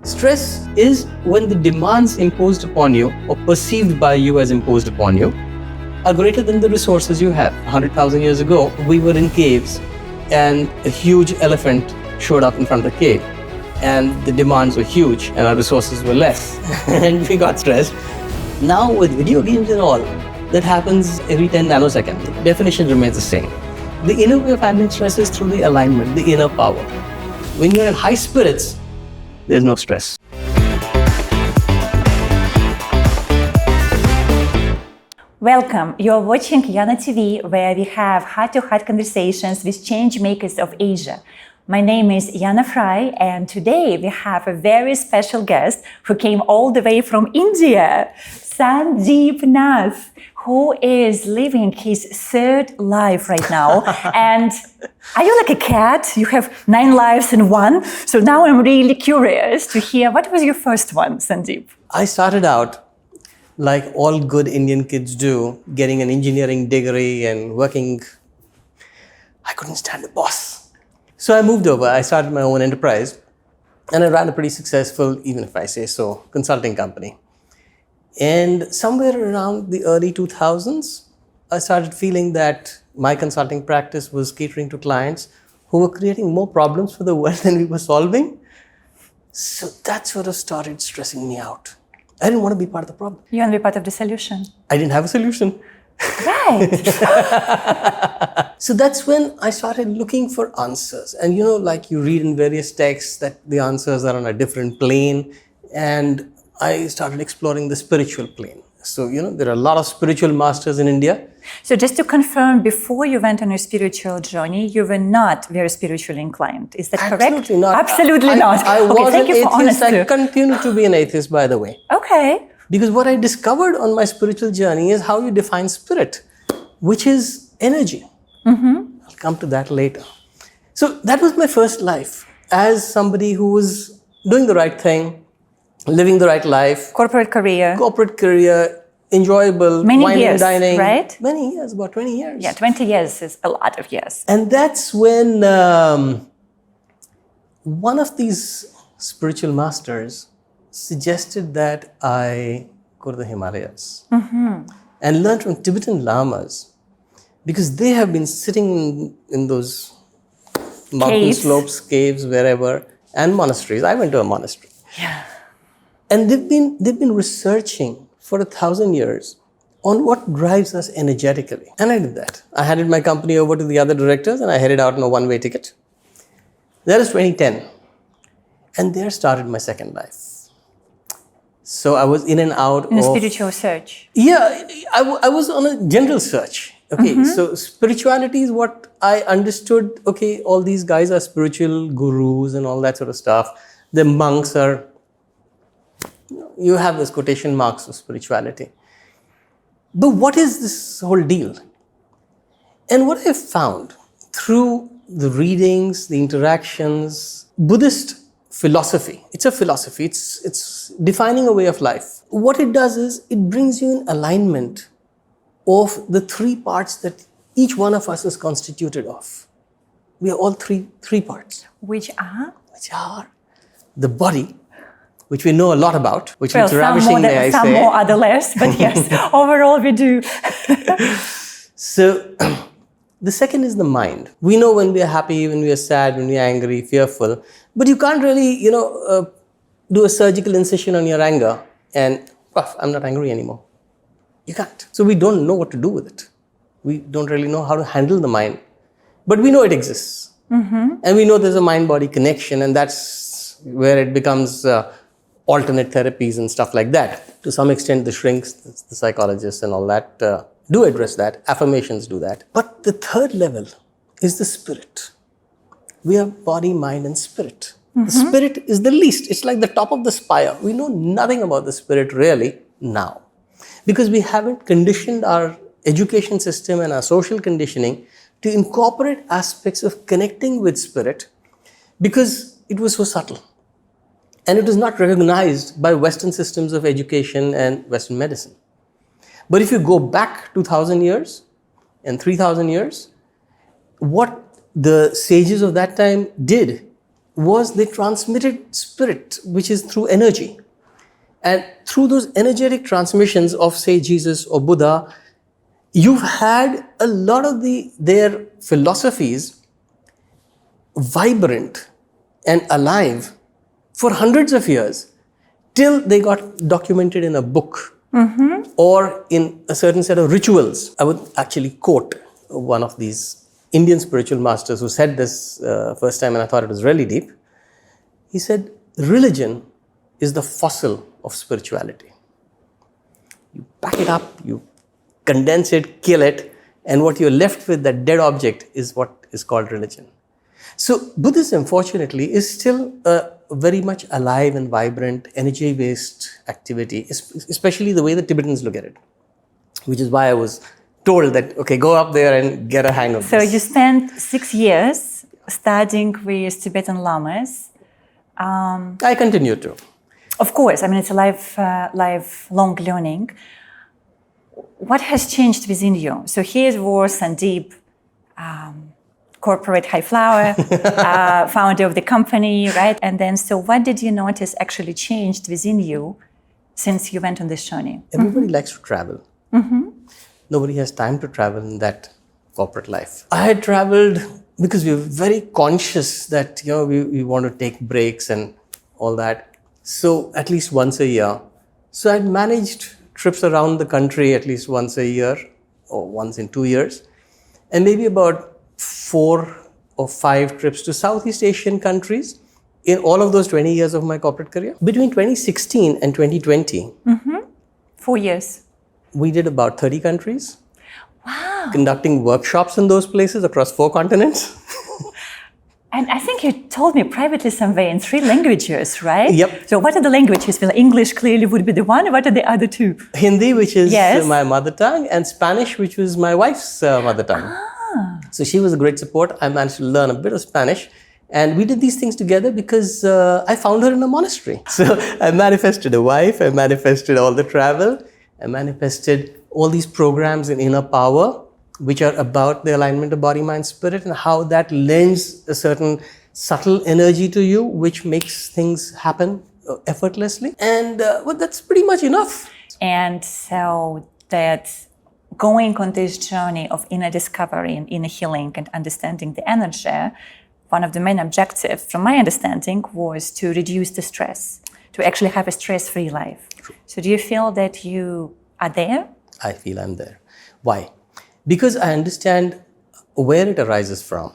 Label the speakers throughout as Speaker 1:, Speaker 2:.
Speaker 1: Stress is when the demands imposed upon you or perceived by you as imposed upon you are greater than the resources you have. 100,000 years ago, we were in caves and a huge elephant showed up in front of the cave. And the demands were huge and our resources were less. And we got stressed. Now with video games and all, that happens every 10 nanoseconds. The definition remains the same. The inner way of handling stress is through the alignment, the inner power. When you're in high spirits, there's no stress.
Speaker 2: Welcome. You're watching Yana TV, where we have heart-to-heart conversations with change makers of Asia. My name is Yana Fry, and today we have a very special guest who came all the way from India, Sandeep Nath, who is living his third life right now. And are you like a cat? You have 9 lives in one. So now I'm really curious to hear, what was your first one, Sandeep?
Speaker 1: I started out like all good Indian kids do, getting an engineering degree and working. I couldn't stand the boss. So I moved over, I started my own enterprise, and I ran a pretty successful, even if I say so, consulting company. And somewhere around the early 2000s, I started feeling that my consulting practice was catering to clients who were creating more problems for the world than we were solving. So that sort of started stressing me out. I didn't want to be part of the problem.
Speaker 2: You want to be part of the solution.
Speaker 1: I didn't have a solution.
Speaker 2: Right.
Speaker 1: So that's when I started looking for answers. And like you read in various texts that the answers are on a different plane. And I started exploring the spiritual plane. So, there are a lot of spiritual masters in India.
Speaker 2: So just to confirm, before you went on your spiritual journey, you were not very spiritually inclined. Is that correct?
Speaker 1: Absolutely not.
Speaker 2: Absolutely not.
Speaker 1: I
Speaker 2: Okay,
Speaker 1: was
Speaker 2: thank
Speaker 1: an
Speaker 2: you for
Speaker 1: atheist.
Speaker 2: honesty.
Speaker 1: I continue to be an atheist, by the way.
Speaker 2: Okay.
Speaker 1: Because what I discovered on my spiritual journey is how you define spirit, which is energy. Mm-hmm. I'll come to that later. So that was my first life as somebody who was doing the right thing, living the right life.
Speaker 2: Corporate career,
Speaker 1: enjoyable,
Speaker 2: many
Speaker 1: wine
Speaker 2: years,
Speaker 1: and dining.
Speaker 2: right?
Speaker 1: Many years, about 20 years.
Speaker 2: Yeah, 20 years is a lot of years.
Speaker 1: And that's when one of these spiritual masters suggested that I go to the Himalayas and learn from Tibetan lamas, because they have been sitting in those mountain slopes, caves, wherever, and monasteries. I went to a monastery.
Speaker 2: Yeah.
Speaker 1: And they've been researching for 1,000 years on what drives us energetically. And I did that. I handed my company over to the other directors and I headed out on a one-way ticket. That is 2010. And there started my second life. So I was in and out
Speaker 2: in a spiritual search.
Speaker 1: Yeah, I was on a general search. Okay, so spirituality is what I understood. Okay, all these guys are spiritual gurus and all that sort of stuff. The monks are, you have this quotation marks of spirituality. But what is this whole deal? And what I found through the readings, the interactions, Buddhist philosophy, it's a philosophy, it's defining a way of life. What it does is it brings you in alignment of the 3 parts that each one of us is constituted of. We are all three parts.
Speaker 2: Which are?
Speaker 1: Which are the body, which we know a lot about, which is ravishing,
Speaker 2: some more, other less, but yes, overall we do.
Speaker 1: So, the second is the mind. We know when we are happy, when we are sad, when we are angry, fearful, but you can't really, do a surgical incision on your anger and, I'm not angry anymore. You can't. So we don't know what to do with it. We don't really know how to handle the mind, but we know it exists. Mm-hmm. And we know there's a mind-body connection, and that's where it becomes alternate therapies and stuff like that. To some extent, the shrinks, the psychologists and all that do address that. Affirmations do that. But the third level is the spirit. We have body, mind, and spirit. Mm-hmm. The spirit is the least. It's like the top of the spire. We know nothing about the spirit really now, because we haven't conditioned our education system and our social conditioning to incorporate aspects of connecting with spirit, because it was so subtle. And it was not recognized by Western systems of education and Western medicine. But if you go back 2,000 years and 3,000 years, what the sages of that time did was they transmitted spirit, which is through energy. And through those energetic transmissions of, say, Jesus or Buddha, you've had a lot of their philosophies vibrant and alive for hundreds of years till they got documented in a book or in a certain set of rituals. I would actually quote one of these Indian spiritual masters who said this first time, and I thought it was really deep. He said, religion is the fossil of spirituality. You pack it up, you condense it, kill it, and what you're left with, that dead object, is what is called religion. So Buddhism, fortunately, is still a very much alive and vibrant, energy-based activity, especially the way the Tibetans look at it, which is why I was told that, okay, go up there and get a hang of this.
Speaker 2: So you spent 6 years studying with Tibetan lamas.
Speaker 1: I continue to.
Speaker 2: Of course, I mean, it's a lifelong learning. What has changed within you? So here was Sandeep, corporate high flower, founder of the company, right? And then, so what did you notice actually changed within you since you went on this journey?
Speaker 1: Everybody likes to travel. Nobody has time to travel in that corporate life. I had traveled because we were very conscious that, we want to take breaks and all that. So at least once a year. So I'd managed trips around the country at least once a year or once in 2 years. And maybe about 4 or 5 trips to Southeast Asian countries in all of those 20 years of my corporate career. Between 2016 and 2020,
Speaker 2: 4 years.
Speaker 1: we did about 30 countries.
Speaker 2: Wow.
Speaker 1: Conducting workshops in those places across 4 continents.
Speaker 2: And I think you told me privately somewhere in 3 languages, right?
Speaker 1: Yep.
Speaker 2: So what are the languages? Well, English clearly would be the one. What are the other 2?
Speaker 1: Hindi, which is
Speaker 2: Yes.
Speaker 1: my mother tongue, and Spanish, which was my wife's mother tongue. So she was a great support. I managed to learn a bit of Spanish. And we did these things together because I found her in a monastery. So I manifested a wife, I manifested all the travel, I manifested all these programs in inner power, which are about the alignment of body, mind, spirit, and how that lends a certain subtle energy to you, which makes things happen effortlessly. And well, that's pretty much enough.
Speaker 2: And so that going on this journey of inner discovery and inner healing and understanding the energy, one of the main objectives, from my understanding, was to reduce the stress, to actually have a stress-free life.
Speaker 1: True.
Speaker 2: So do you feel that you are there?
Speaker 1: I feel I'm there. Why? Because I understand where it arises from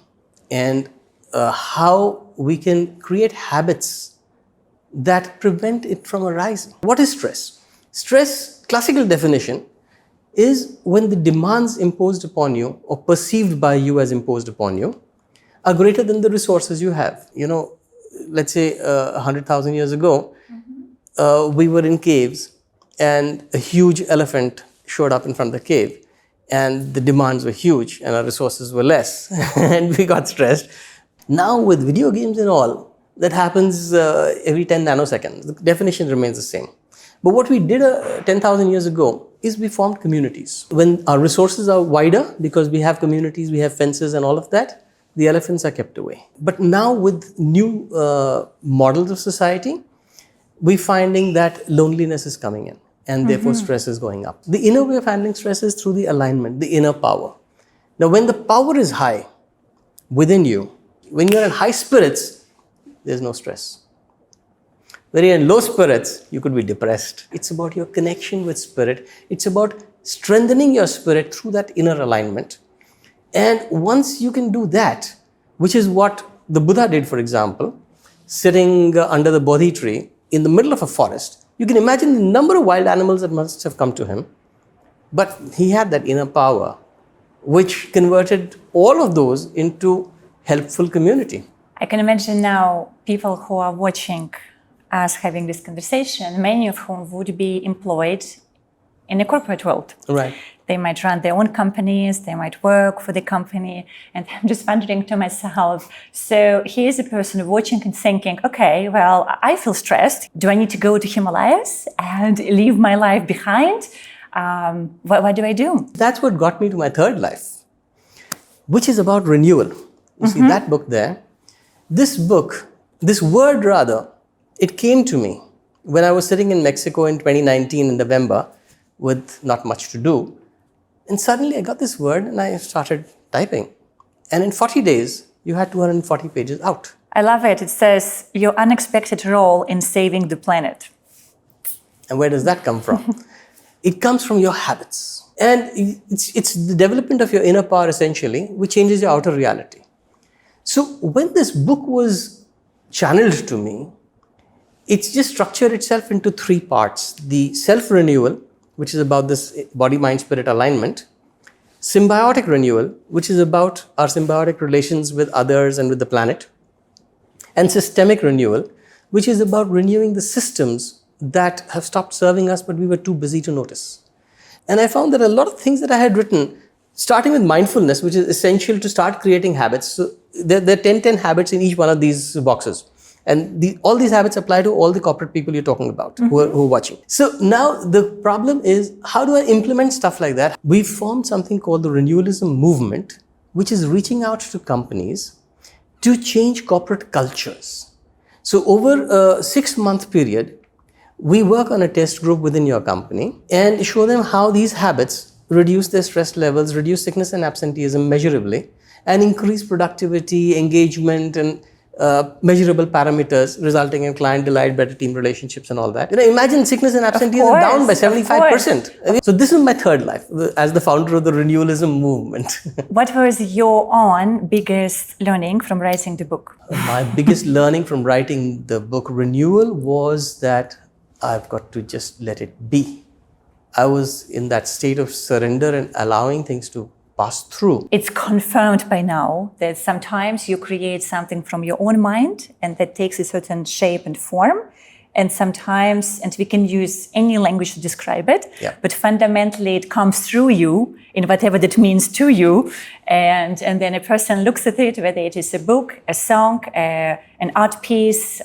Speaker 1: and how we can create habits that prevent it from arising. What is stress? Stress, classical definition, is when the demands imposed upon you or perceived by you as imposed upon you are greater than the resources you have. Let's say 100,000 years ago, we were in caves and a huge elephant showed up in front of the cave and the demands were huge and our resources were less and we got stressed. Now with video games and all, that happens every 10 nanoseconds. The definition remains the same. But what we did 10,000 years ago is we formed communities. When our resources are wider, because we have communities, we have fences and all of that, the elephants are kept away. But now with new models of society, we're finding that loneliness is coming in and therefore stress is going up. The inner way of handling stress is through the alignment, the inner power. Now when the power is high within you, when you're in high spirits, there's no stress. When you're in low spirits, you could be depressed. It's about your connection with spirit. It's about strengthening your spirit through that inner alignment. And once you can do that, which is what the Buddha did, for example, sitting under the Bodhi tree in the middle of a forest, you can imagine the number of wild animals that must have come to him. But he had that inner power, which converted all of those into helpful community.
Speaker 2: I can imagine now people who are watching us having this conversation, many of whom would be employed in the corporate world.
Speaker 1: Right.
Speaker 2: They might run their own companies, they might work for the company. And I'm just wondering to myself, so here's a person watching and thinking, okay, well, I feel stressed. Do I need to go to Himalayas and leave my life behind? What do I do?
Speaker 1: That's what got me to my third life, which is about renewal. You see that book there? This book This word, rather, it came to me when I was sitting in Mexico in 2019 in November with not much to do. And suddenly I got this word and I started typing. And in 40 days, you had 240 pages out.
Speaker 2: I love it. It says your unexpected role in saving the planet.
Speaker 1: And where does that come from? It comes from your habits. And it's the development of your inner power, essentially, which changes your outer reality. So when this book was channeled to me, it's just structured itself into three parts. The self-renewal, which is about this body, mind, spirit alignment. Symbiotic renewal, which is about our symbiotic relations with others and with the planet. And systemic renewal, which is about renewing the systems that have stopped serving us, but we were too busy to notice. And I found that a lot of things that I had written, starting with mindfulness, which is essential to start creating habits. So there are 10 habits in each one of these boxes. And all these habits apply to all the corporate people you're talking about who are watching. So now the problem is, how do I implement stuff like that? We've formed something called the Renewalism movement, which is reaching out to companies to change corporate cultures. So over a 6-month period, we work on a test group within your company and show them how these habits reduce their stress levels, reduce sickness and absenteeism measurably, and increase productivity, engagement, and measurable parameters resulting in client delight, better team relationships and all that. Imagine sickness and absenteeism down by 75%. So this is my third life as the founder of the Renewalism movement.
Speaker 2: What was your own biggest learning from writing the book?
Speaker 1: My biggest learning from writing the book Renewal was that I've got to just let it be. I was in that state of surrender and allowing things to pass through.
Speaker 2: It's confirmed by now that sometimes you create something from your own mind and that takes a certain shape and form. And sometimes, and we can use any language to describe it, but fundamentally it comes through you in whatever that means to you. And then a person looks at it, whether it is a book, a song, an art piece,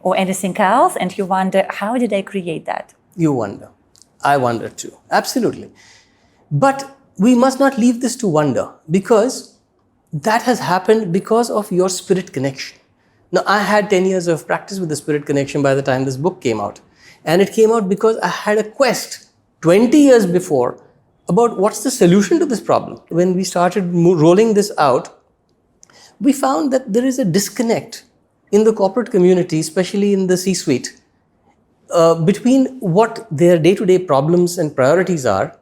Speaker 2: or anything else, and you wonder, how did I create that?
Speaker 1: You wonder. I wonder too. Absolutely. But we must not leave this to wonder, because that has happened because of your spirit connection. Now, I had 10 years of practice with the spirit connection by the time this book came out. And it came out because I had a quest 20 years before about what's the solution to this problem. When we started rolling this out, we found that there is a disconnect in the corporate community, especially in the C-suite, between what their day-to-day problems and priorities are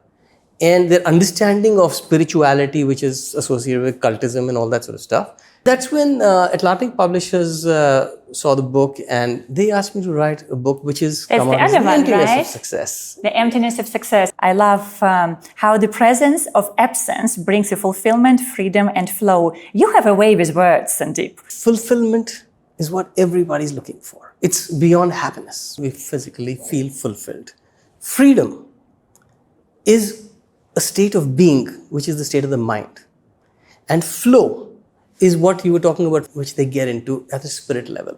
Speaker 1: and their understanding of spirituality, which is associated with cultism and all that sort of stuff. That's when Atlantic Publishers saw the book and they asked me to write a book which is
Speaker 2: the
Speaker 1: Emptiness of Success.
Speaker 2: The Emptiness of Success. I love how the presence of absence brings you fulfillment, freedom, and flow. You have a way with words, Sandeep.
Speaker 1: Fulfillment is what everybody's looking for. It's beyond happiness. We physically feel fulfilled. Freedom is a state of being, which is the state of the mind. And flow is what you were talking about, which they get into at the spirit level.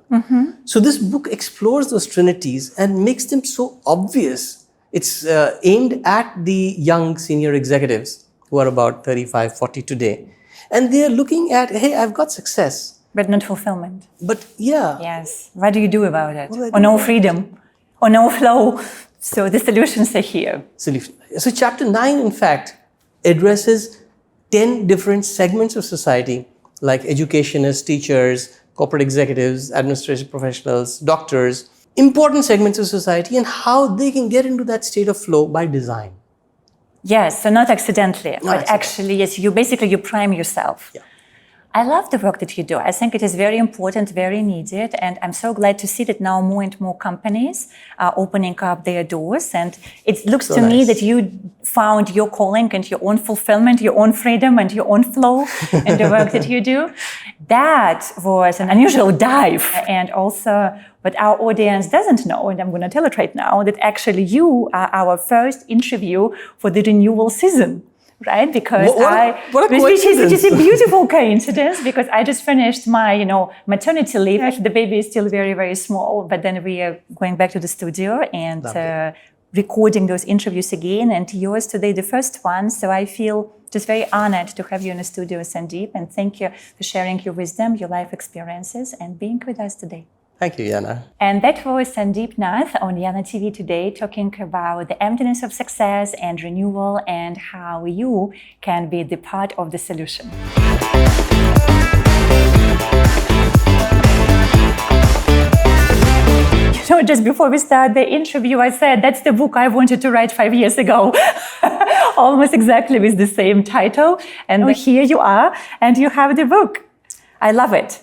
Speaker 1: So this book explores those trinities and makes them so obvious. It's aimed at the young senior executives who are about 35, 40 today. And they're looking at, hey, I've got success.
Speaker 2: But not fulfillment.
Speaker 1: But yeah.
Speaker 2: Yes. What do you do about it? Or no freedom? Or no flow? So the solutions are here.
Speaker 1: So chapter 9, in fact, addresses 10 different segments of society, like educationists, teachers, corporate executives, administrative professionals, doctors, important segments of society, and how they can get into that state of flow by design.
Speaker 2: Yes, so not accidentally, but actually, yes, you prime yourself.
Speaker 1: Yeah.
Speaker 2: I love the work that you do. I think it is very important, very needed, and I'm so glad to see that now more and more companies are opening up their doors, and it looks to me that you found your calling and your own fulfillment, your own freedom and your own flow in the work that you do. That was an unusual dive, and also what our audience doesn't know, and I'm going to tell it right now, that actually you are our first interview for the renewal season. Right, because which is a beautiful coincidence, because I just finished my, maternity leave. The baby is still very, very small, but then we are going back to the studio, and recording those interviews again, and yours today, the first one. So I feel just very honored to have you in the studio, Sandeep, and thank you for sharing your wisdom, your life experiences, and being with us today.
Speaker 1: Thank you, Yana.
Speaker 2: And that was Sandeep Nath on Yana TV today, talking about the emptiness of success and renewal and how you can be the part of the solution. You know, just before we start the interview, I said that's the book I wanted to write 5 years ago. Almost exactly with the same title. And here you are, and you have the book. I love it.